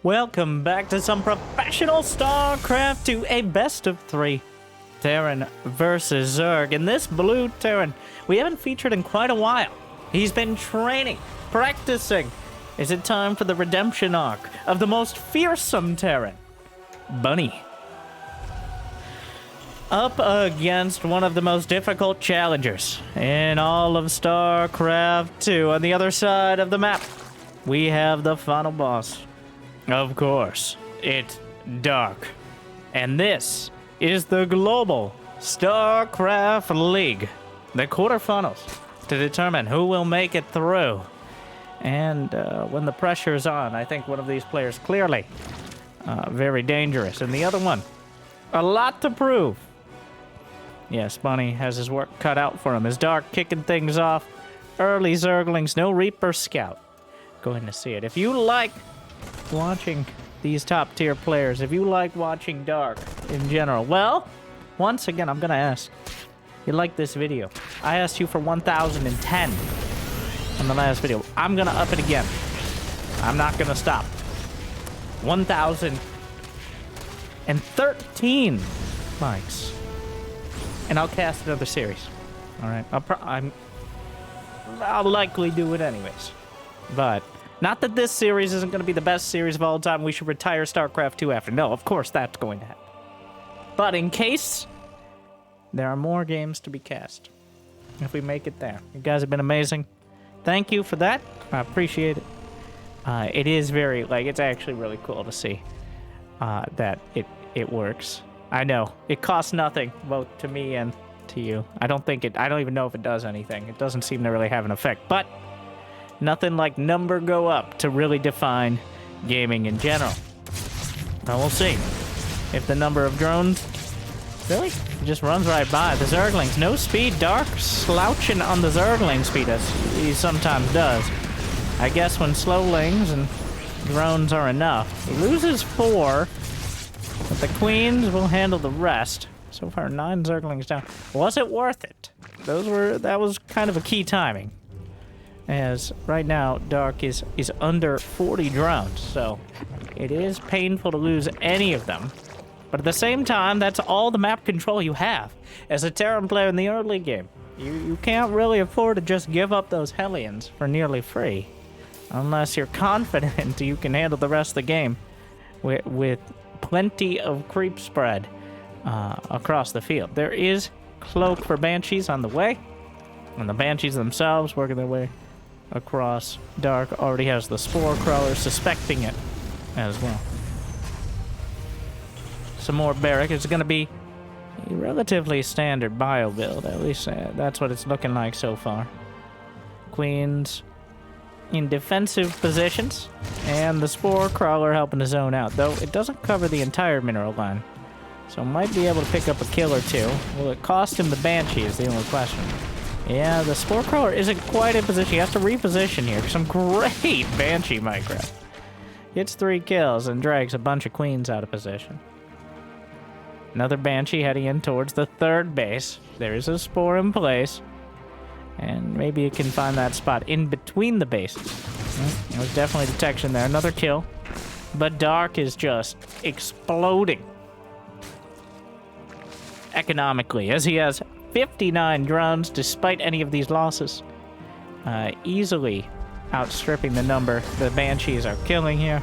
Welcome back to some professional StarCraft to a best of 3. Terran versus Zerg. And this blue Terran, we haven't featured in quite a while. He's been training, practicing. Is it time for the redemption arc of the most fearsome Terran, Bunny? Up against one of the most difficult challengers in all of StarCraft 2. On the other side of the map, we have the final boss. Of course, it's Dark. And this is the Global StarCraft League. The quarterfinals to determine who will make it through. And when the pressure is on, I think one of these players clearly very dangerous. And the other one, a lot to prove. Yes, Bunny has his work cut out for him. As Dark kicking things off. Early Zerglings, no Reaper Scout. Going to see it. If you like watching these top tier players, if you like watching Dark in general, well, once again, I'm gonna ask, you like this video? I asked you for 1,010 on the last video. I'm gonna up it again. I'm not gonna stop. 1,013 likes, and I'll cast another series. All right, I'll likely do it anyways, but not that this series isn't going to be the best series of all time. We should retire StarCraft 2 after. No, of course that's going to happen. But in case, there are more games to be cast. If we make it there. You guys have been amazing. Thank you for that. I appreciate it. It is very, it's actually really cool to see that it works. I know. It costs nothing, both to me and to you. I don't even know if it does anything. It doesn't seem to really have an effect. But nothing like number go up to really define gaming in general. But we'll see if the number of drones really just runs right by. The Zerglings, no speed. Dark slouching on the Zergling speed as he sometimes does. I guess when slowlings and drones are enough. He loses 4, but the Queens will handle the rest. So far, 9 Zerglings down. Was it worth it? That was kind of a key timing. As right now, Dark is under 40 drones, so it is painful to lose any of them. But at the same time, that's all the map control you have as a Terran player in the early game. You can't really afford to just give up those Hellions for nearly free, unless you're confident you can handle the rest of the game with plenty of creep spread across the field. There is Cloak for Banshees on the way, and the Banshees themselves working their way across. Dark already has the Spore Crawler, suspecting it as well. Some more Barrack. It's going to be a relatively standard bio build, at least that's what it's looking like so far. Queens in defensive positions, and the Spore Crawler helping to zone out, though it doesn't cover the entire mineral line, so might be able to pick up a kill or two. Will it cost him the Banshee is the only question. Yeah, the Spore Crawler isn't quite in position. He has to reposition here. Some great Banshee Minecraft. Gets 3 kills and drags a bunch of Queens out of position. Another Banshee heading in towards the 3rd base. There is a Spore in place. And maybe you can find that spot in between the bases. There was definitely detection there. Another kill. But Dark is just exploding economically, as he has 59 drones despite any of these losses. Easily outstripping the number the Banshees are killing here.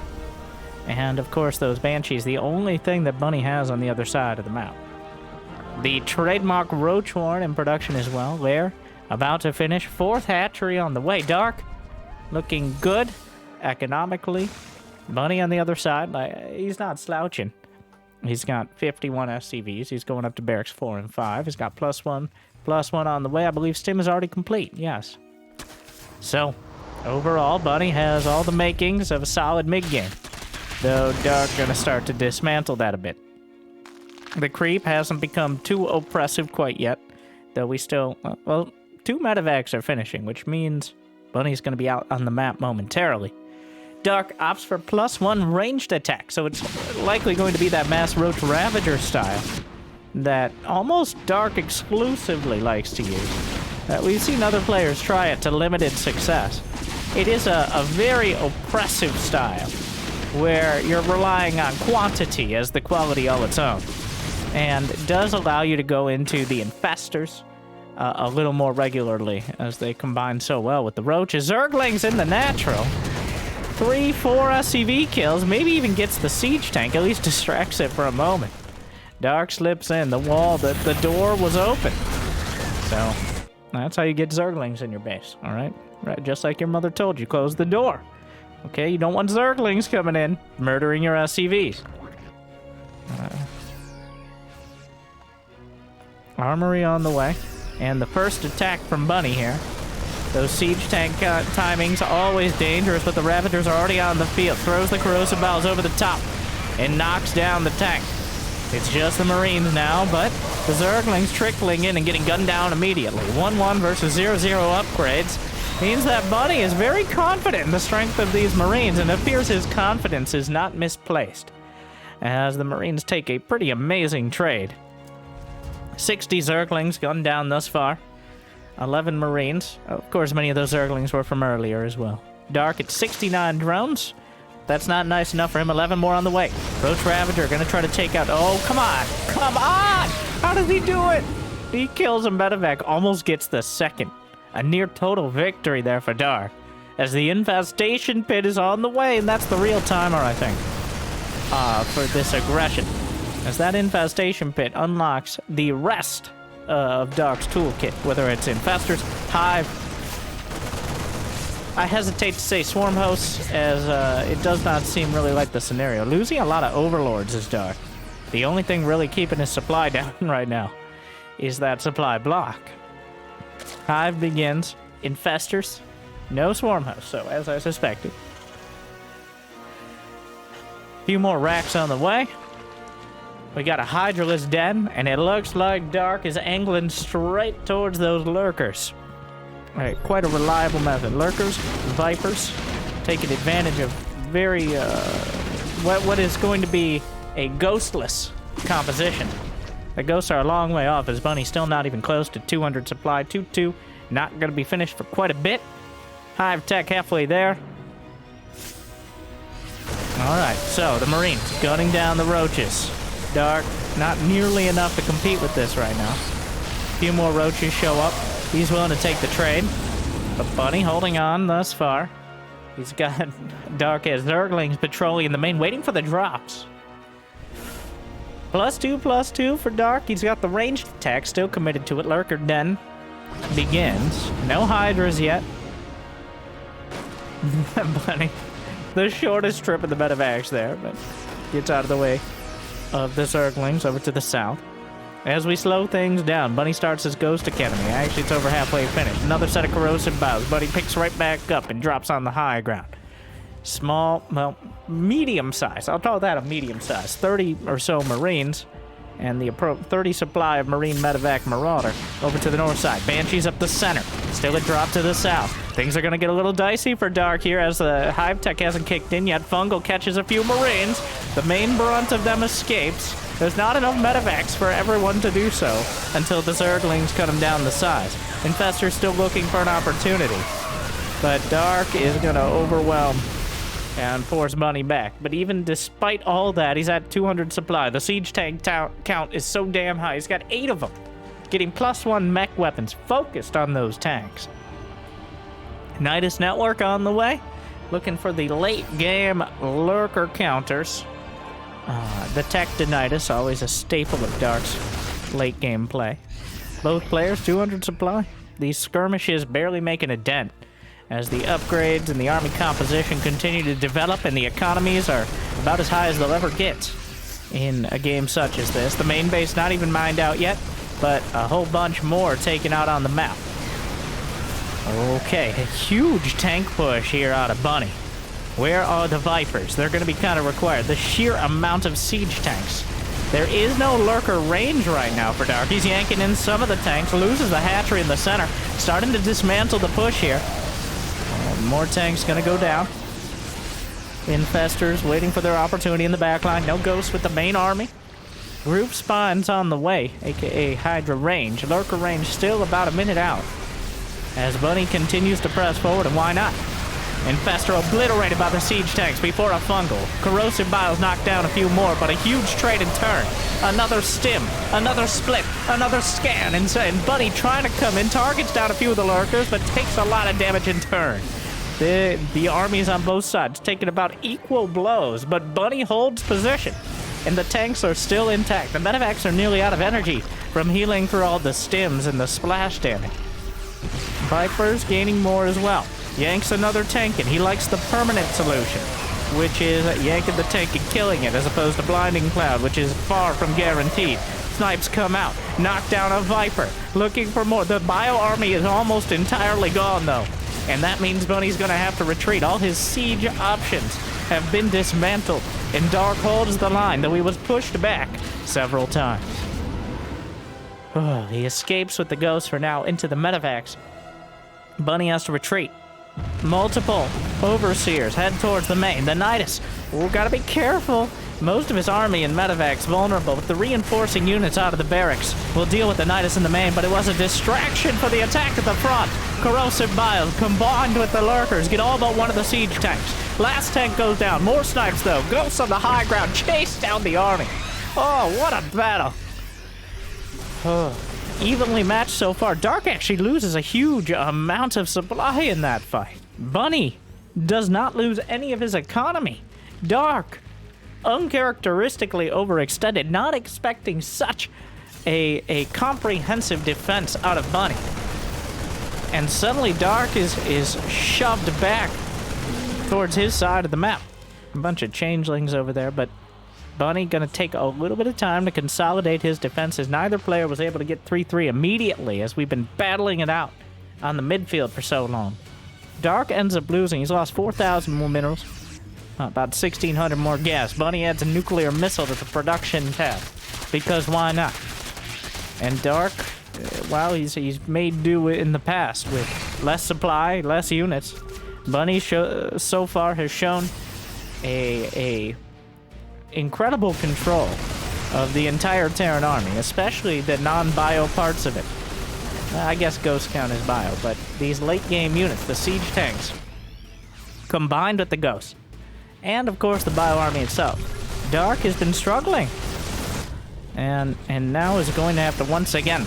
And of course those Banshees, the only thing that Bunny has on the other side of the map. The trademark Roach Horn in production as well. There, about to finish. 4th hatchery on the way. Dark looking good economically. Bunny on the other side, he's not slouching. He's got 51 SCVs. He's going up to barracks 4 and 5. He's got +1 on the way. I believe Stim is already complete. Yes. So, overall, Bunny has all the makings of a solid mid-game. Though Dark going to start to dismantle that a bit. The creep hasn't become too oppressive quite yet. Though we still... 2 medevacs are finishing, which means Bunny's going to be out on the map momentarily. Dark opts for +1 ranged attack, so it's likely going to be that Mass Roach Ravager style that almost Dark exclusively likes to use. We've seen other players try it to limited success. It is a very oppressive style where you're relying on quantity as the quality all its own. And it does allow you to go into the infestors a little more regularly, as they combine so well with the roaches. Zerglings in the natural. 3-4 SCV kills, maybe even gets the siege tank, at least distracts it for a moment. Dark slips in, the door was open. So, that's how you get Zerglings in your base, alright? Right, just like your mother told you, close the door. Okay, you don't want Zerglings coming in, murdering your SCVs. Armory on the way, and the first attack from Bunny here. Those siege tank timings always dangerous, but the Ravagers are already on the field. Throws the corrosive bows over the top and knocks down the tank. It's just the Marines now, but the Zerglings trickling in and getting gunned down immediately. 1-1 versus 0-0 upgrades means that Bunny is very confident in the strength of these Marines, and it appears his confidence is not misplaced, as the Marines take a pretty amazing trade. 60 Zerglings gunned down thus far. 11 Marines. Of course, many of those Zerglings were from earlier as well. Dark at 69 drones. That's not nice enough for him. 11 more on the way. Roach Ravager gonna try to take out... Oh, come on! Come on! How does he do it? He kills a medevac. Almost gets the second. A near total victory there for Dark, as the infestation pit is on the way, and that's the real timer, I think, for this aggression, as that infestation pit unlocks the rest of Dark's toolkit, whether it's infestors, hive. I hesitate to say swarm hosts, as it does not seem really like the scenario. Losing a lot of overlords is Dark. The only thing really keeping his supply down right now is that supply block. Hive begins. Infestors. No swarm hosts, so as I suspected. A few more racks on the way. We got a Hydraless den, and it looks like Dark is angling straight towards those lurkers. Alright, quite a reliable method. Lurkers, Vipers, taking advantage of very, what is going to be a ghostless composition. The ghosts are a long way off, as Bunny's still not even close to 200 supply. 2-2, not going to be finished for quite a bit. Hive tech halfway there. Alright, so the Marines gunning down the roaches. Dark, not nearly enough to compete with this right now. A few more roaches show up. He's willing to take the trade. But Bunny holding on thus far. He's got Dark as Zerglings patrolling the main, waiting for the drops. +2/+2 for Dark. He's got the ranged attack, still committed to it. Lurker Den begins. No Hydras yet. Bunny, the shortest trip of the medevacs there, but gets out of the way of the Zerglings over to the south. As we slow things down, Bunny starts his Ghost Academy. Actually, it's over halfway finished. Another set of corrosive bows. Bunny picks right back up and drops on the high ground. Small, well, medium size. I'll call that a medium size. 30 or so Marines, and the 30 supply of Marine Medevac Marauder over to the north side. Banshees up the center. Still a drop to the south. Things are going to get a little dicey for Dark here, as the Hive Tech hasn't kicked in yet. Fungal catches a few Marines. The main brunt of them escapes. There's not enough medevacs for everyone to do so until the Zerglings cut him down the size. Infestor's still looking for an opportunity, but Dark is going to overwhelm and force Bunny back. But even despite all that, he's at 200 supply. The siege tank count is so damn high. He's got 8 of them, getting +1 mech weapons focused on those tanks. Nidus Network on the way, looking for the late game lurker counters. The Tech Denitus, always a staple of Dark's late game play. Both players 200 supply. These skirmishes barely making a dent, as the upgrades and the army composition continue to develop, and the economies are about as high as they'll ever get in a game such as this. The main base not even mined out yet, but a whole bunch more taken out on the map. Okay, a huge tank push here out of Bunny. Where are the Vipers? They're going to be kind of required. The sheer amount of siege tanks. There is no lurker range right now for Dark. He's yanking in some of the tanks, loses the hatchery in the center, starting to dismantle the push here. More tanks going to go down. Infestors waiting for their opportunity in the backline. No ghosts with the main army. Group spawns on the way, aka Hydra range. Lurker range still about a minute out, as Bunny continues to press forward, and why not? Infestor obliterated by the siege tanks before a fungal. Corrosive Biles knocked down a few more, but a huge trade in turn. Another stim, another split, another scan, and Bunny trying to come in, targets down a few of the lurkers, but takes a lot of damage in turn. The armies on both sides taking about equal blows, but Bunny holds position, and the tanks are still intact. The medevacs are nearly out of energy from healing through all the stims and the splash damage. Viper's gaining more as well. Yanks another tank, and he likes the permanent solution, which is yanking the tank and killing it, as opposed to Blinding Cloud, which is far from guaranteed. Snipes come out, knock down a Viper, looking for more. The Bio army is almost entirely gone, though, and that means Bunny's gonna have to retreat. All his siege options have been dismantled, and Dark holds the line, though he was pushed back several times. He escapes with the Ghost for now into the medevacs. Bunny has to retreat. Multiple Overseers head towards the main. The Nidus, gotta be careful. Most of his army and medevacs vulnerable, with the reinforcing units out of the barracks. We'll deal with the Nidus in the main, but it was a distraction for the attack at the front. Corrosive Biles combined with the lurkers get all but one of the siege tanks. Last tank goes down. More snipes though. Ghosts on the high ground chase down the army. Oh, what a battle. Evenly matched so far. Dark actually loses a huge amount of supply in that fight. Bunny does not lose any of his economy. Dark, uncharacteristically overextended, not expecting such a comprehensive defense out of Bunny. And suddenly Dark is shoved back towards his side of the map. A bunch of changelings over there, but Bunny gonna take a little bit of time to consolidate his defenses. Neither player was able to get 3-3 immediately, as we've been battling it out on the midfield for so long. Dark ends up losing. He's lost 4,000 more minerals, about 1,600 more gas. Bunny adds a nuclear missile to the production tab, because why not? And Dark, well, he's made do in the past with less supply, less units. Bunny so far has shown a incredible control of the entire Terran army, especially the non-bio parts of it. I guess Ghost count as bio, but these late-game units, the siege tanks, combined with the Ghosts, and of course the bio army itself. Dark has been struggling, and now is going to have to once again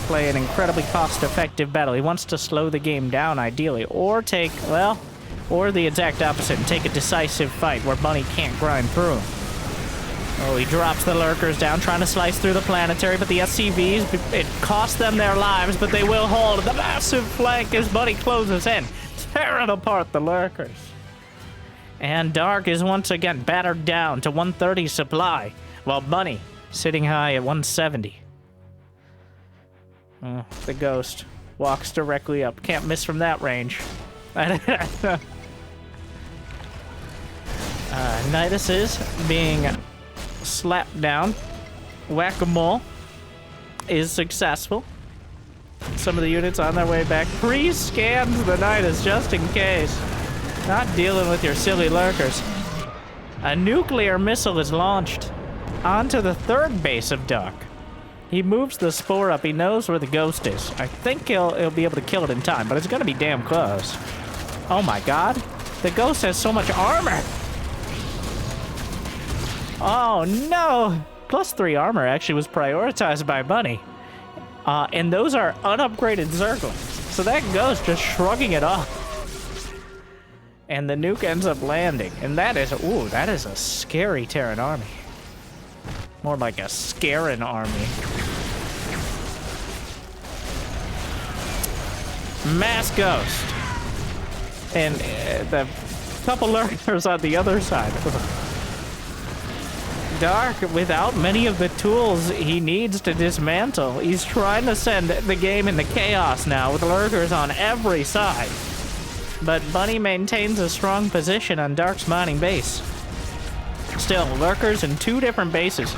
play an incredibly cost-effective battle. He wants to slow the game down, ideally, or take, well, or the exact opposite and take a decisive fight where Bunny can't grind through him. Oh, he drops the lurkers down, trying to slice through the planetary, but the SCVs, it costs them their lives, but they will hold the massive flank as Bunny closes in, tearing apart the lurkers. And Dark is once again battered down to 130 supply, while Bunny sitting high at 170. The Ghost walks directly up. Can't miss from that range. Nidus is being slapped down. Whack-a-mole is successful. Some of the units on their way back. Pre-scans the Nidus just in case. Not dealing with your silly lurkers. A nuclear missile is launched onto the third base of Dark. He moves the spore up. He knows where the Ghost is. I think he'll be able to kill it in time, but it's gonna be damn close. Oh my god. The Ghost has so much armor. Oh no! +3 armor actually was prioritized by Bunny. And those are unupgraded Zerglings. So that Ghost just shrugging it off. And the nuke ends up landing. And that is a scary Terran army. More like a Scaran army. Mass Ghost. And the couple lurkers on the other side. Dark, without many of the tools he needs to dismantle, he's trying to send the game into chaos now with lurkers on every side. But Bunny maintains a strong position on Dark's mining base. Still, lurkers in 2 different bases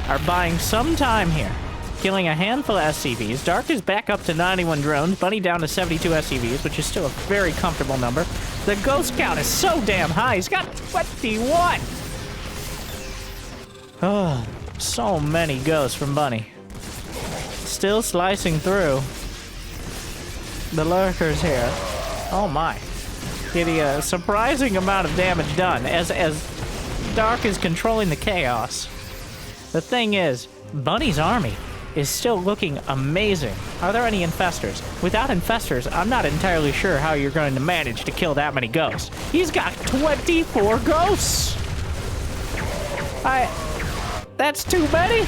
are buying some time here, killing a handful of SCVs. Dark is back up to 91 drones, Bunny down to 72 SCVs, which is still a very comfortable number. The Ghost count is so damn high, he's got 21! Oh, so many Ghosts from Bunny. Still slicing through the lurkers here. Oh my. getting a surprising amount of damage done as Dark is controlling the chaos. The thing is, Bunny's army is still looking amazing. Are there any infestors? Without infestors, I'm not entirely sure how you're going to manage to kill that many ghosts. He's got 24 ghosts! That's too many!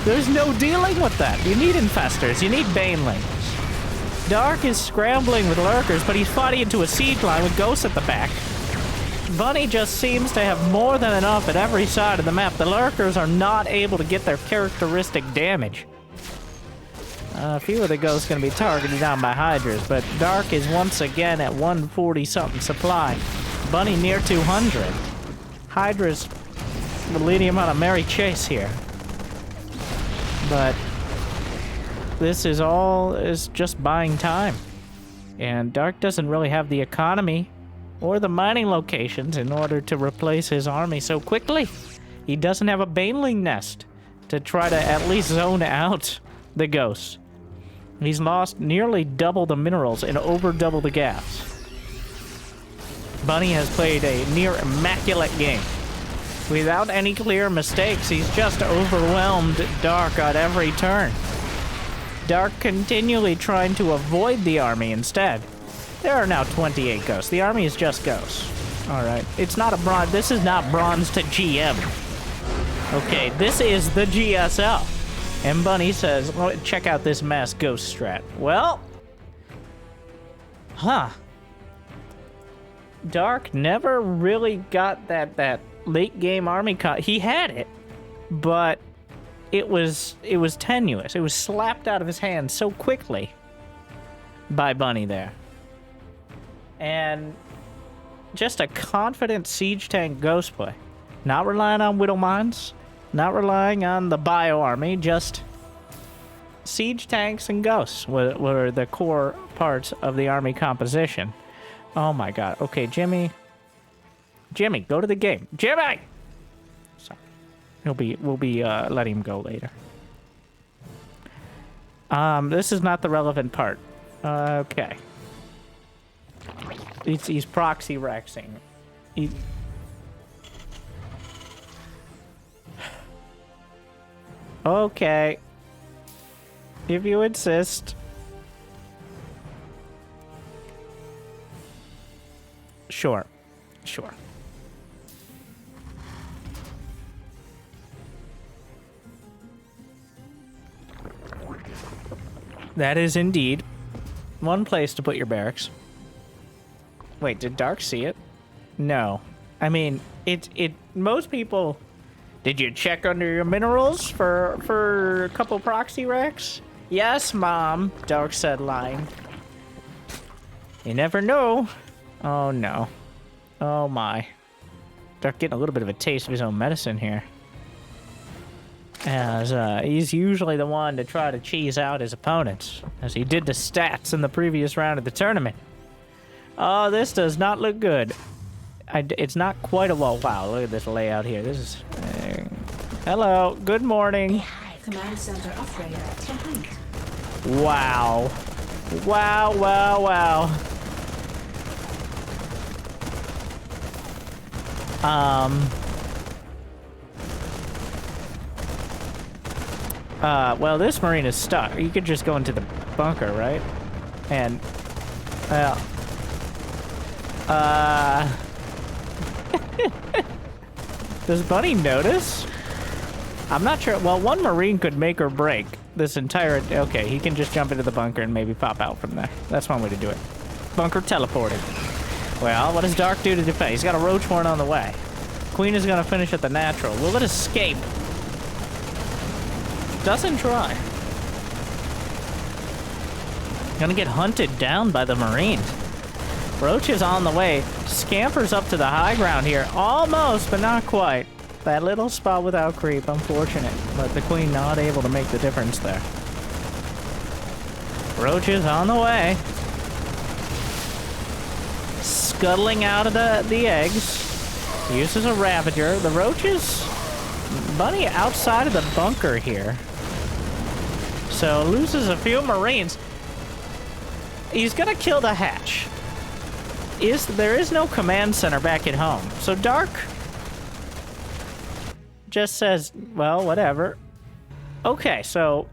There's no dealing with that. You need infestors, you need banelings. Dark is scrambling with lurkers, but he's fighting into a siege line with ghosts at the back. Bunny just seems to have more than enough at every side of the map. The lurkers are not able to get their characteristic damage. A few of the ghosts going to be targeted down by Hydras, but Dark is once again at 140-something supply. Bunny near 200. Hydras will lead him on a merry chase here. But this is just buying time. And Dark doesn't really have the economy or the mining locations in order to replace his army so quickly. He doesn't have a baneling nest to try to at least zone out the ghosts. He's lost nearly double the minerals and over double the gas. Bunny has played a near immaculate game. Without any clear mistakes, he's just overwhelmed Dark at every turn. Dark continually trying to avoid the army instead. There are now 28 ghosts. The army is just ghosts. Alright. It's not a bronze. This is not bronze to GM. Okay, this is the GSL. And Bunny says, well, check out this mass ghost strat. Well, Dark never really got that late game army he had it, but it was tenuous. It was slapped out of his hand so quickly by Bunny there. And just a confident siege tank ghost play. Not relying on Whittle Mines, not relying on the bio army, just siege tanks and ghosts were the core parts of the army composition. Oh my god. Okay, Jimmy, go to the game. Jimmy! Sorry. We'll be letting him go later. This is not the relevant part. Okay. He's proxy rexing. Okay. If you insist. Sure. That is indeed one place to put your barracks. Wait, did Dark see it? No. I mean, most people... Did you check under your minerals for a couple proxy racks? Yes, Mom, Dark said, lying. You never know. Oh, no. Oh, my. Dark getting a little bit of a taste of his own medicine here. As he's usually the one to try to cheese out his opponents, as he did the stats in the previous round of the tournament. Oh, this does not look good. It's not quite a wall. Wow, look at this layout here. This is... hello, good morning. Command center upgrade complete. Wow. Wow. Well, this marine is stuck. You could just go into the bunker, right? And, well... Does Bunny notice? I'm not sure. Well, one marine could make or break this entire... Okay, he can just jump into the bunker and maybe pop out from there. That's one way to do it. Bunker teleported. Well, what does Dark do to defend? He's got a roach horn on the way. Queen is going to finish at the natural. Will it escape? Doesn't try. Gonna get hunted down by the Marines. Roach is on the way. Scampers up to the high ground here. Almost, but not quite. That little spot without creep, unfortunate. But the Queen not able to make the difference there. Roach is on the way. Scuttling out of the eggs. Uses a Ravager. The Roaches... Bunny outside of the bunker here. So loses a few Marines. He's gonna kill the hatch. there is no command center back at home. So Dark just says, well, whatever. Okay, so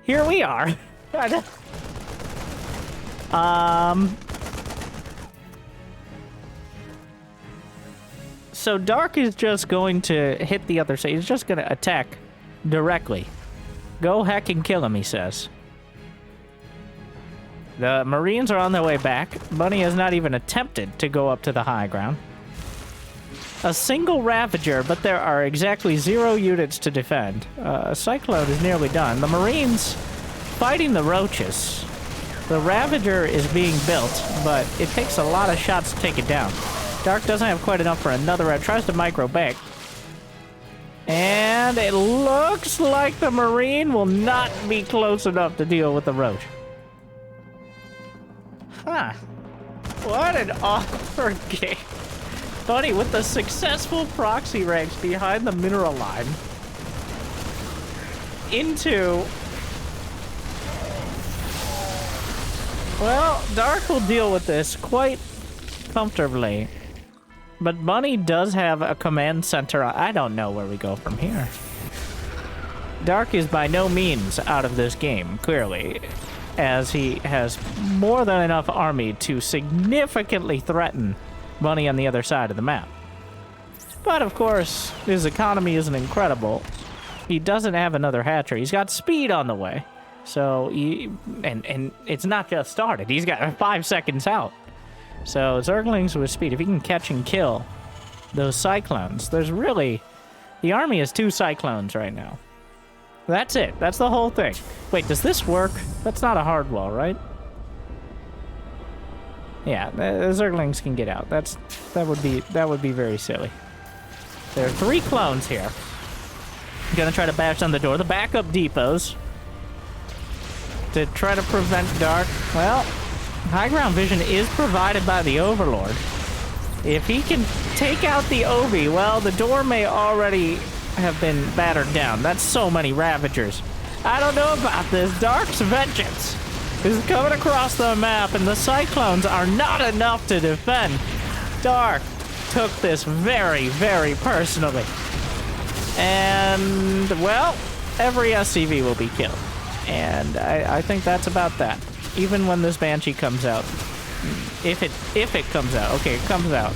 here we are. So Dark is just going to hit the other side. He's just going to attack directly. Go heck and kill him, he says. The Marines are on their way back. Bunny has not even attempted to go up to the high ground. A single Ravager, but there are exactly 0 units to defend. A Cyclone is nearly done. The Marines fighting the Roaches. The Ravager is being built, but it takes a lot of shots to take it down. Dark doesn't have quite enough for another round. Tries to micro back. And it looks like the Marine will not be close enough to deal with the Roach. Huh. What an awkward game. Bunny with the successful proxy ranks behind the mineral line. Into... Well, Dark will deal with this quite comfortably. But Bunny does have a command center. I don't know where we go from here. Dark is by no means out of this game, clearly, as he has more than enough army to significantly threaten Bunny on the other side of the map. But of course, his economy isn't incredible. He doesn't have another hatchery. He's got speed on the way. So and it's not just started. He's got 5 seconds out. So Zerglings with speed, if he can catch and kill those Cyclones, there's really... The army is 2 Cyclones right now. That's it. That's the whole thing. Wait, does this work? That's not a hard wall, right? Yeah, the Zerglings can get out. That would be very silly. There are 3 clones here. Gonna try to bash on the door. The backup depots to try to prevent Dark. Well, high ground vision is provided by the Overlord. If he can take out the Ovi, well, the door may already have been battered down. That's so many Ravagers. I don't know about this. Dark's vengeance is coming across the map, and the Cyclones are not enough to defend. Dark took this very, very personally. And, well, every SCV will be killed. And I think that's about that. Even when this Banshee comes out. If it comes out. Okay, it comes out.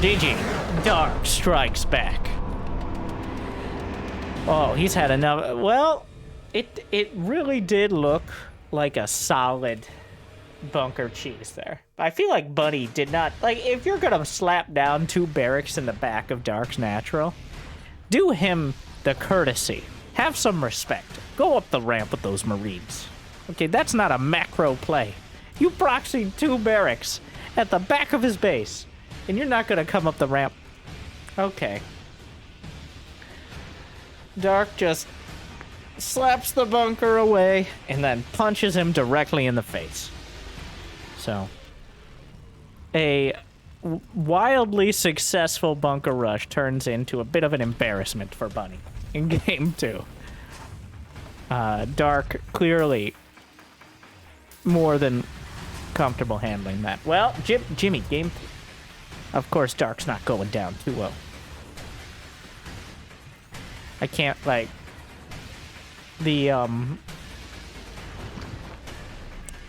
GG. Dark strikes back. Oh, he's had enough. Well, it really did look like a solid bunker cheese there. I feel like Bunny did not... Like, if you're gonna slap down 2 barracks in the back of Dark's natural, do him the courtesy. Have some respect. Go up the ramp with those Marines. Okay, that's not a macro play. You proxied 2 barracks at the back of his base, and you're not gonna come up the ramp. Okay. Dark just slaps the bunker away and then punches him directly in the face. So, a wildly successful bunker rush turns into a bit of an embarrassment for Bunny in game 2. Dark clearly more than comfortable handling that. Well, Jimmy, game 3. Of course, Dark's not going down 2-0. I can't, like,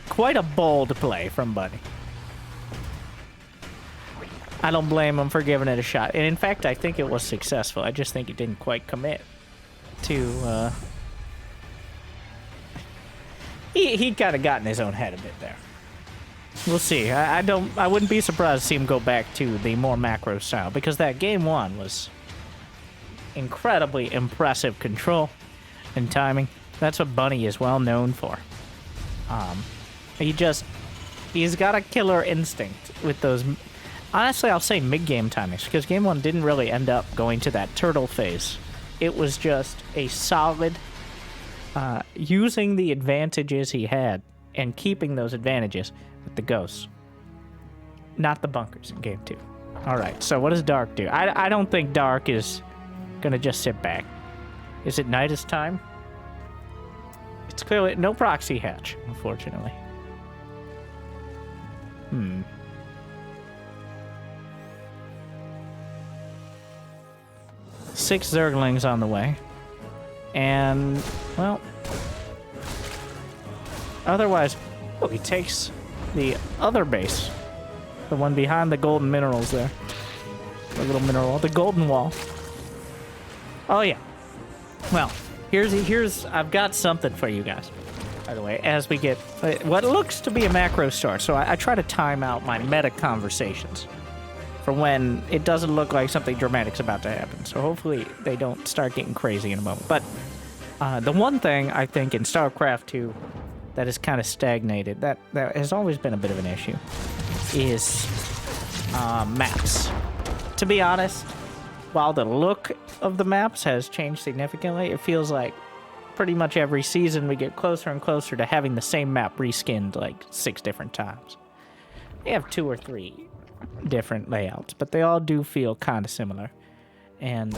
quite a bold play from Bunny. I don't blame him for giving it a shot. And in fact, I think it was successful. I just think it didn't quite commit to, He kind of got in his own head a bit there. We'll see. I wouldn't be surprised to see him go back to the more macro style, because that game 1 was incredibly impressive control and timing. That's what Bunny is well known for. He's got a killer instinct with those. Honestly, I'll say mid-game timings, because game 1 didn't really end up going to that turtle phase. It was just a solid using the advantages he had and keeping those advantages with the ghosts, not the bunkers in game 2. All right, so what does Dark do? I don't think Dark is gonna just sit back. Is it Nidus time? It's clearly no proxy hatch, unfortunately. Six Zerglings on the way. And, well... Otherwise... Oh, he takes the other base. The one behind the golden minerals there. The little mineral. The golden wall. Oh, yeah. Well, here's... I've got something for you guys. By the way, as we get... What looks to be a macro start. So I try to time out my meta conversations for when it doesn't look like something dramatic's about to happen. So hopefully they don't start getting crazy in a moment. But the one thing I think in StarCraft 2 that is kind of stagnated, that has always been a bit of an issue, is maps. To be honest, while the look of the maps has changed significantly, it feels like pretty much every season we get closer and closer to having the same map reskinned like 6 different times. We have 2 or 3 different layouts, but they all do feel kind of similar. And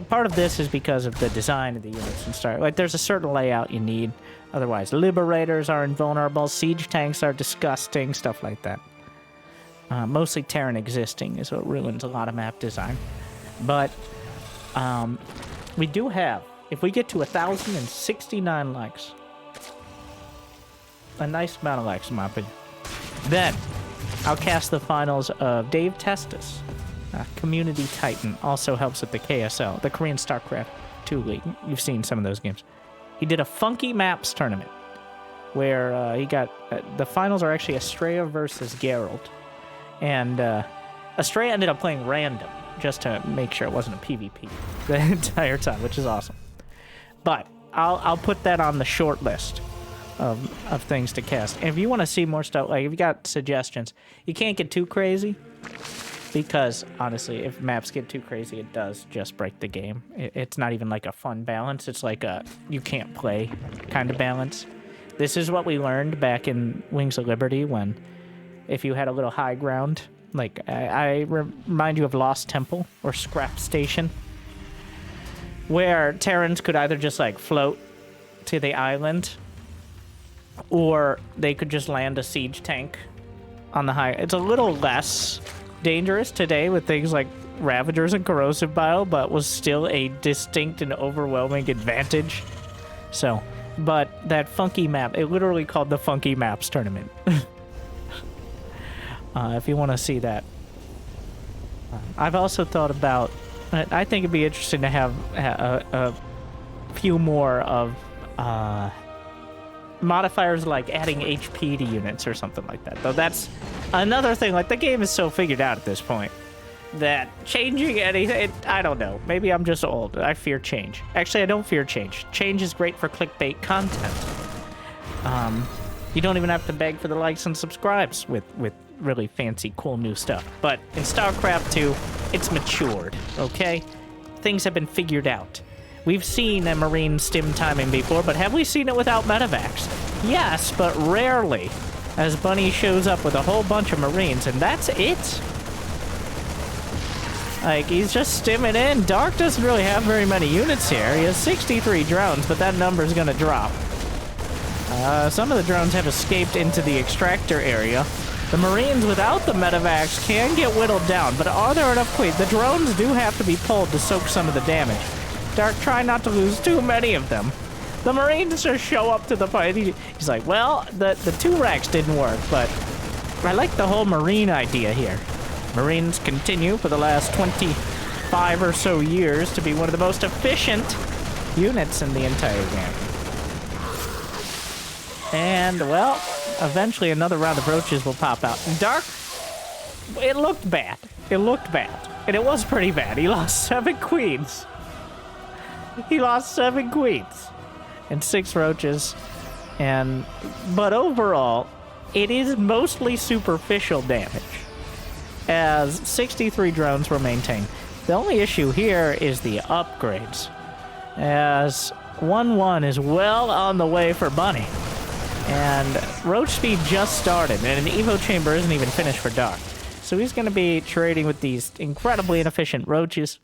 part of this is because of the design of the units and stuff. Like, there's a certain layout you need. Otherwise, Liberators are invulnerable, Siege Tanks are disgusting, stuff like that. Mostly Terran existing is what ruins a lot of map design. But we do have, if we get to 1,069 likes, a nice amount of likes in my opinion, then I'll cast the finals of Dave Testis, Community Titan, also helps with the KSL, the Korean StarCraft 2 League. You've seen some of those games. He did a Funky Maps tournament where he got... the finals are actually Estrella versus Geralt. And Estrella ended up playing random just to make sure it wasn't a PvP the entire time, which is awesome. But I'll put that on the short list of things to cast. And if you want to see more stuff, like if you got suggestions, you can't get too crazy. Because, honestly, if maps get too crazy, it does just break the game. It's not even like a fun balance. It's like a you can't play kind of balance. This is what we learned back in Wings of Liberty when if you had a little high ground, like I remind you of Lost Temple or Scrap Station, where Terrans could either just like float to the island or they could just land a siege tank on the high. It's a little less dangerous today with things like Ravagers and Corrosive Bile, but was still a distinct and overwhelming advantage. So, but that Funky Map, it literally called the Funky Maps tournament. If you want to see that. I've also thought about, I think it'd be interesting to have a few more of modifiers like adding HP to units or something like that. Though that's another thing, like the game is so figured out at this point that changing anything, I don't know. Maybe I'm just old. I fear change. Actually, I don't fear change. Change is great for clickbait content. You don't even have to beg for the likes and subscribes with really fancy, cool new stuff. But in StarCraft 2, it's matured, okay? Things have been figured out. We've seen a Marine stim timing before, but have we seen it without medevacs? Yes, but rarely. As Bunny shows up with a whole bunch of Marines, and that's it. Like, he's just stimming in. Dark doesn't really have very many units here. He has 63 drones, but that number's gonna drop. Some of the drones have escaped into the extractor area. The Marines without the medevacs can get whittled down, but are there enough queens? The drones do have to be pulled to soak some of the damage. Dark, try not to lose too many of them. The Marines just show up to the fight. He's like, well, the 2 racks didn't work, but I like the whole Marine idea here. Marines continue for the last 25 or so years to be one of the most efficient units in the entire game. And, well, eventually another round of roaches will pop out. Dark, it looked bad. It looked bad. And it was pretty bad. He lost 7 queens. He lost 7 queens and 6 roaches. But overall, it is mostly superficial damage, as 63 drones were maintained. The only issue here is the upgrades, as 1-1 is well on the way for Bunny. And Roach Speed just started, and an Evo Chamber isn't even finished for Dark. So he's going to be trading with these incredibly inefficient Roaches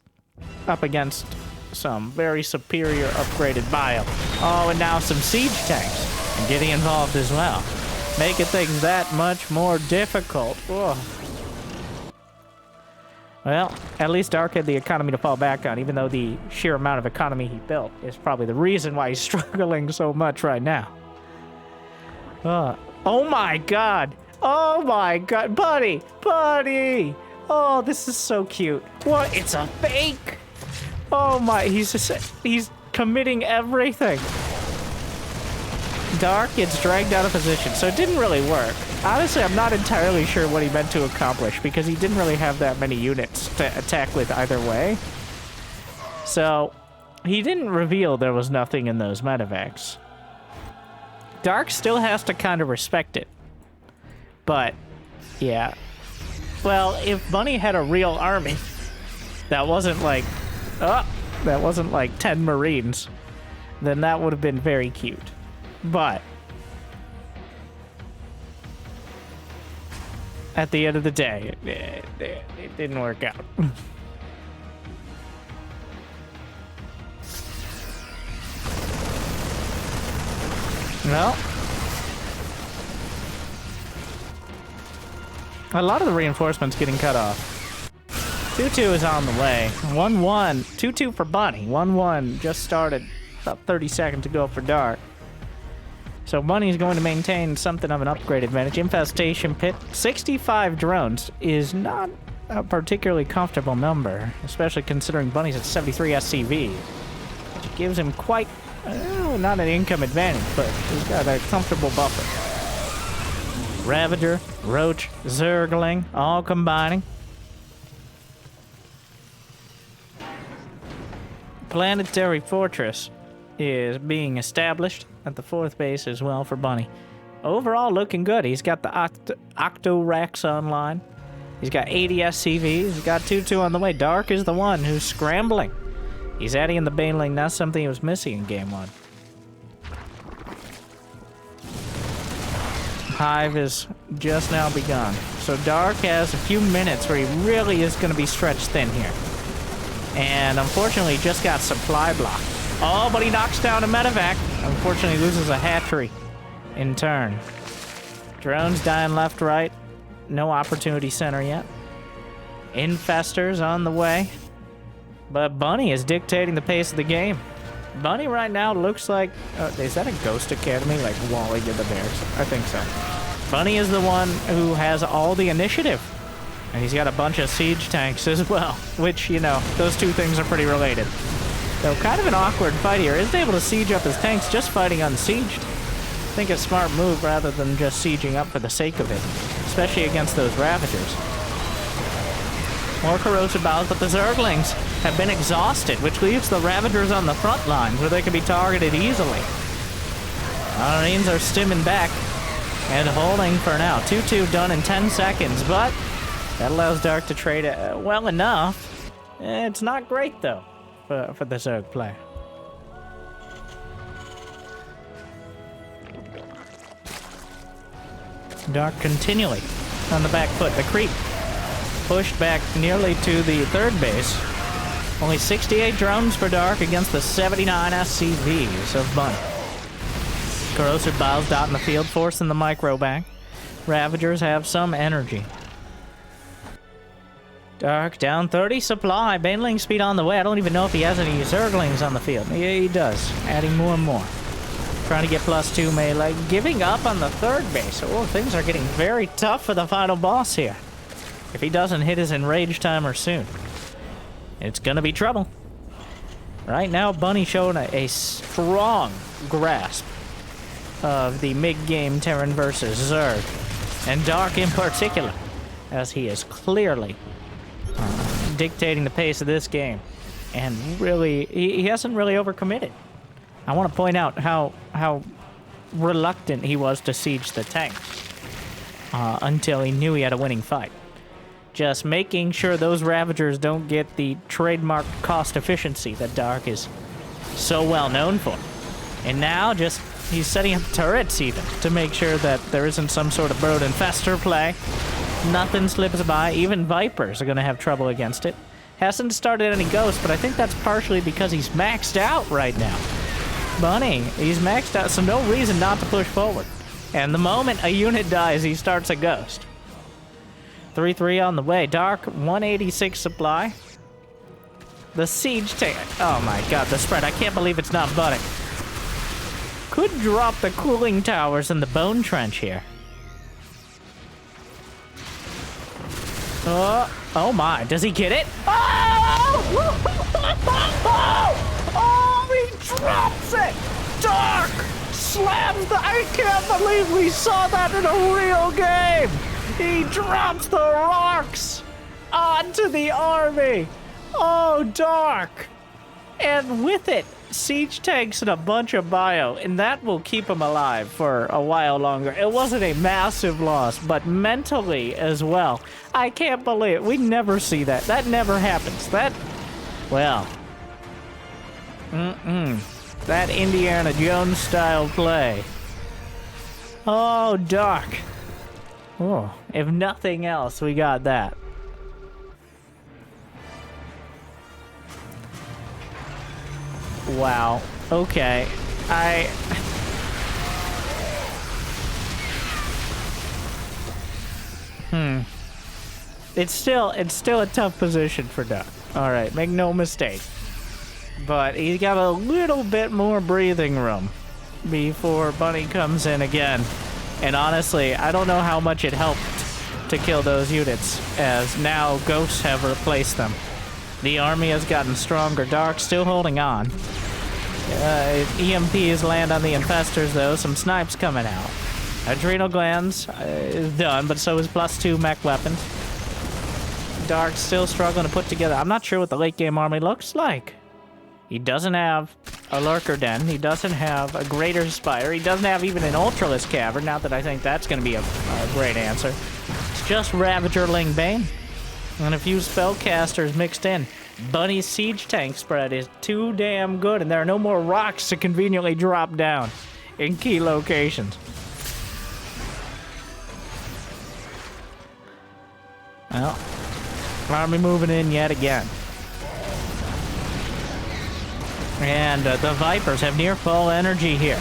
up against some very superior upgraded Bile. Oh, and now some Siege Tanks, and getting involved as well. making things that much more difficult. Ugh. Well, at least Dark had the economy to fall back on, even though the sheer amount of economy he built is probably the reason why he's struggling so much right now. Oh my god! Oh my god! Buddy! Buddy! Oh, this is so cute. What? It's a fake! Oh my, he's committing everything. Dark gets dragged out of position, so it didn't really work. Honestly, I'm not entirely sure what he meant to accomplish because he didn't really have that many units to attack with either way. So, he didn't reveal there was nothing in those medevacs. Dark still has to kind of respect it. But, yeah. Well, if Bunny had a real army, that wasn't like 10 Marines, then that would have been very cute. But at the end of the day, it didn't work out. Well, a lot of the reinforcements getting cut off. 2-2 is on the way. 1-1. 2-2 for Bunny. 1-1 just started. About 30 seconds to go for Dark. So Bunny's going to maintain something of an upgrade advantage. Infestation pit. 65 drones is not a particularly comfortable number, especially considering Bunny's at 73 SCV, which gives him quite, not an income advantage, but he's got a comfortable buffer. Ravager, Roach, Zergling, all combining. Planetary Fortress is being established at the 4th base as well for Bunny. Overall, looking good. He's got the Octo-Rex online. He's got 80 SCVs. He's got 2-2 on the way. Dark is the one who's scrambling. He's adding in the Baneling. That's something he was missing in Game 1. Hive is just now begun. So Dark has a few minutes where he really is going to be stretched thin here. And unfortunately, just got supply blocked. Oh, but he knocks down a medevac. Unfortunately, loses a hatchery in turn. Drones dying left, right. No opportunity center yet. Infestors on the way. But Bunny is dictating the pace of the game. Bunny right now looks like... is that a Ghost Academy? Like Wally did the Bears? I think so. Bunny is the one who has all the initiative. And he's got a bunch of siege tanks as well. Which, you know, those two things are pretty related. So kind of an awkward fight here. Isn't able to siege up his tanks, just fighting unsieged. I think a smart move rather than just sieging up for the sake of it. Especially against those Ravagers. More corrosive battles, but the Zerglings have been exhausted, which leaves the Ravagers on the front lines where they can be targeted easily. Marines are stimming back and holding for now. 2-2 done in 10 seconds, but that allows Dark to trade well enough. It's not great, though, for the Zerg play. Dark continually on the back foot. The creep pushed back nearly to the 3rd base. Only 68 drones for Dark against the 79 SCVs of Bunny. Corrosive Biles dotting the field, forcing the micro back. Ravagers have some energy. Dark down 30 supply. Baneling speed on the way. I don't even know if he has any Zerglings on the field. Yeah, he does. Adding more and more. Trying to get +2 melee. Giving up on the 3rd base. Oh, things are getting very tough for the final boss here. If he doesn't hit his enrage timer soon, it's gonna be trouble. Right now, Bunny showing a strong grasp of the mid-game Terran versus Zerg, and Dark in particular, as he is clearly dictating the pace of this game, and really, he hasn't really overcommitted. I want to point out how reluctant he was to siege the tanks until he knew he had a winning fight. Just making sure those Ravagers don't get the trademark cost efficiency that Dark is so well known for. And now he's setting up turrets even to make sure that there isn't some sort of bird infestor play. Nothing slips by. Even Vipers are going to have trouble against it. Hasn't started any Ghosts, but I think that's partially because he's maxed out right now. Bunny, he's maxed out, so no reason not to push forward. And the moment a unit dies, he starts a ghost. 3-3 on the way. Dark, 186 supply. The siege tank. Oh my god, the spread. I can't believe it's not budding. Could drop the cooling towers in the bone trench here. Oh my, does he get it? Oh! Oh, he drops it! Dark slams the... I can't believe we saw that in a real game! He drops the rocks onto the army! Oh, Dark! And with it, siege tanks and a bunch of bio, and that will keep him alive for a while longer. It wasn't a massive loss, but mentally as well. I can't believe it. We never see that. That never happens. That, well, that Indiana Jones style play. Oh, Dark. Oh, if nothing else, we got that. Wow. Okay. It's still a tough position for Duck. All right, make no mistake. But he's got a little bit more breathing room before Bunny comes in again. And honestly, I don't know how much it helped to kill those units, as now ghosts have replaced them. The army has gotten stronger. Dark still holding on. EMPs land on the infestors, though. Some snipes coming out. Adrenal glands is done, but so is +2 mech weapons. Dark still struggling to put together. I'm not sure what the late game army looks like. He doesn't have a lurker den. He doesn't have a greater spire. He doesn't have even an ultraless cavern. Not that I think that's going to be a great answer. It's just Ravager Ling Bane and a few spellcasters mixed in. Bunny's siege tank spread is too damn good, and there are no more rocks to conveniently drop down in key locations. Well, army moving in yet again. And the Vipers have near full energy here.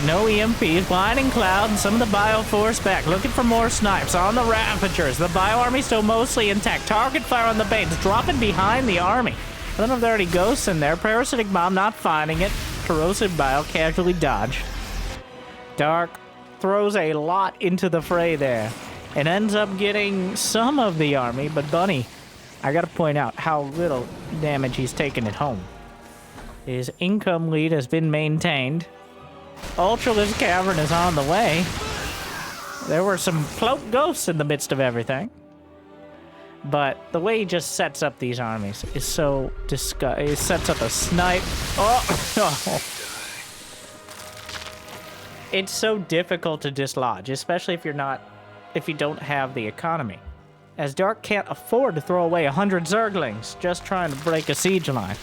No EMPs, blinding cloud, and some of the Bioforce back. Looking for more snipes on the Ravagers. The Bio Army still mostly intact. Target fire on the Banes, dropping behind the army. I don't know if there are any ghosts in there. Parasitic Bomb not finding it. Corrosive Bile casually dodged. Dark throws a lot into the fray there and ends up getting some of the army, but Bunny, I gotta point out how little damage he's taken at home. His income lead has been maintained. Ultraless Cavern is on the way. There were some cloaked ghosts in the midst of everything. But the way he just sets up these armies is so disgusting. He sets up a snipe. Oh! It's so difficult to dislodge, especially if you don't have the economy. As Dark can't afford to throw away 100 Zerglings just trying to break a siege line.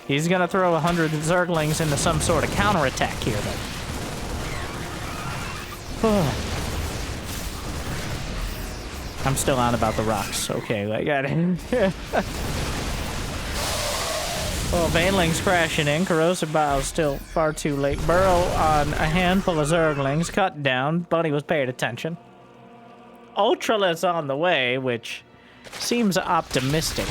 He's gonna throw 100 Zerglings into some sort of counterattack here, though. I'm still on about the rocks. Okay, I got it. Well, Baneling's crashing in. Corrosive Bile still far too late. Burrow on a handful of Zerglings. Cut down. Bunny was paying attention. Ultraless on the way, which seems optimistic.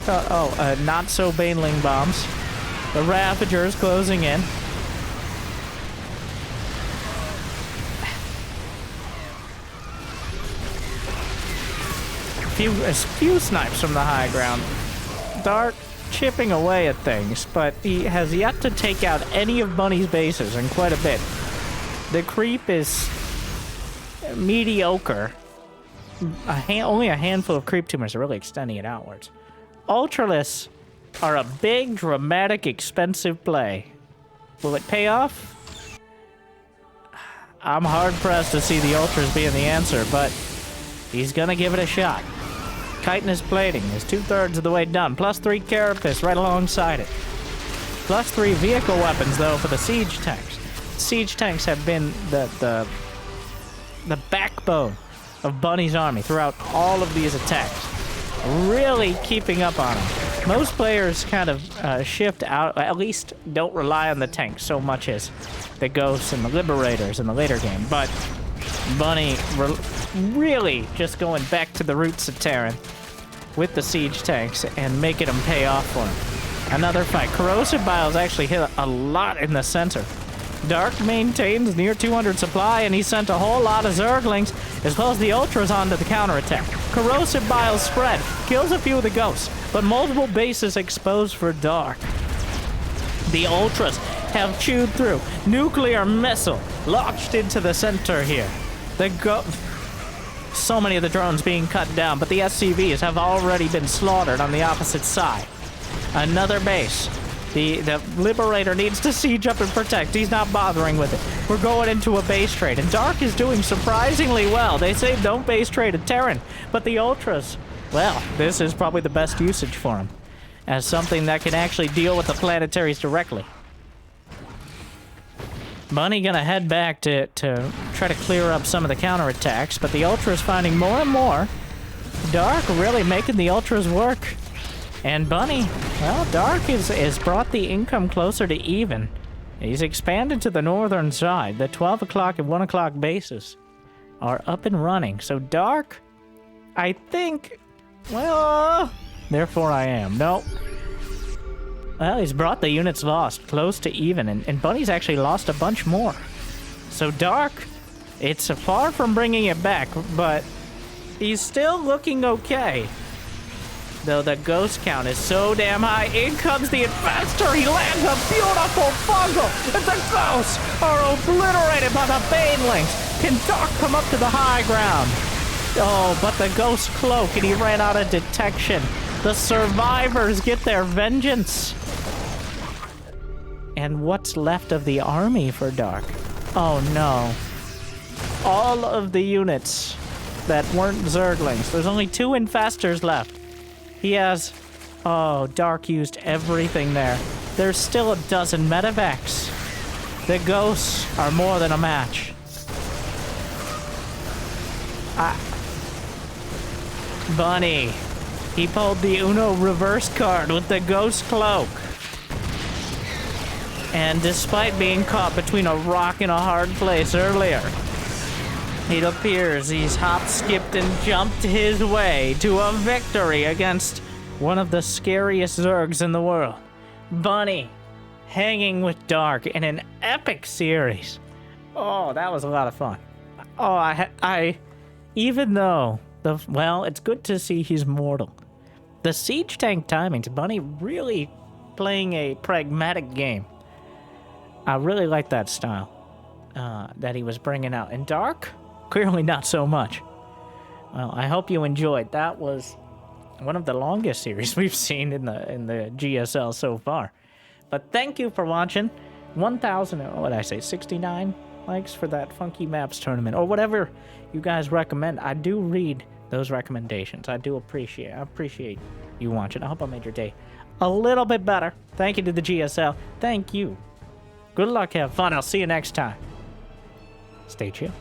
Not so Baneling bombs. The Ravagers closing in. A few snipes from the high ground. Dark chipping away at things, but he has yet to take out any of Bunny's bases in quite a bit. The creep is mediocre. Only a handful of creep tumors are really extending it outwards. Ultralists are a big, dramatic, expensive play. Will it pay off? I'm hard-pressed to see the Ultras being the answer, but he's gonna give it a shot. Chitinous plating is 2/3 of the way done. +3 carapace right alongside it. +3 vehicle weapons, though, for the siege tanks. Siege tanks have been the backbone of Bunny's army throughout all of these attacks. Really keeping up on him. most players kind of shift out, at least don't rely on the tanks so much as the Ghosts and the Liberators in the later game. But Bunny really just going back to the roots of Terran with the siege tanks and making them pay off for him. Another fight. Corrosive Biles actually hit a lot in the center. Dark maintains near 200 supply, and he sent a whole lot of Zerglings, as well as the Ultras onto the counterattack. Corrosive Biles spread, kills a few of the Ghosts, but multiple bases exposed for Dark. The Ultras have chewed through. Nuclear missile launched into the center here. So many of the drones being cut down, but the SCVs have already been slaughtered on the opposite side. Another base. The Liberator needs to siege up and protect. He's not bothering with it. We're going into a base trade, and Dark is doing surprisingly well. They say don't base trade a Terran, but the Ultras, well, this is probably the best usage for him, as something that can actually deal with the planetaries directly. Bunny gonna head back to try to clear up some of the counterattacks, but the Ultras finding more and more. Dark really making the Ultras work. And Bunny, well, Dark has brought the income closer to even. He's expanded to the northern side. The 12 o'clock and 1 o'clock bases are up and running. So Dark, I think, well, therefore I am. No. Well, he's brought the units lost close to even, and Bunny's actually lost a bunch more. So Dark, it's far from bringing it back, but he's still looking okay. Though the ghost count is so damn high. In comes the Infestor. He lands a beautiful fungal. And the ghosts are obliterated by the Banelings. Can Dark come up to the high ground? Oh, but the ghost cloak, and he ran out of detection. The survivors get their vengeance. And what's left of the army for Dark? Oh no. All of the units that weren't Zerglings. There's only 2 Infestors left. He has... Oh, Dark used everything there. There's still a dozen medevacs. The ghosts are more than a match. Bunny. He pulled the Uno reverse card with the ghost cloak. And despite being caught between a rock and a hard place earlier, it appears he's hopped, skipped, and jumped his way to a victory against one of the scariest Zergs in the world. Bunny hanging with Dark in an epic series. Oh, that was a lot of fun. Oh, I even though well, it's good to see he's mortal. The siege tank timings, Bunny really playing a pragmatic game. I really like that style that he was bringing out. And Dark, clearly not so much. Well, I hope you enjoyed. That was one of the longest series we've seen in the GSL so far. But thank you for watching. 1,000, what did I say, 69 likes for that Funky Maps tournament, or whatever you guys recommend. I do read those recommendations. I appreciate you watching. I hope I made your day a little bit better. Thank you to the GSL. Thank you. Good luck, have fun. I'll see you next time. Stay chill.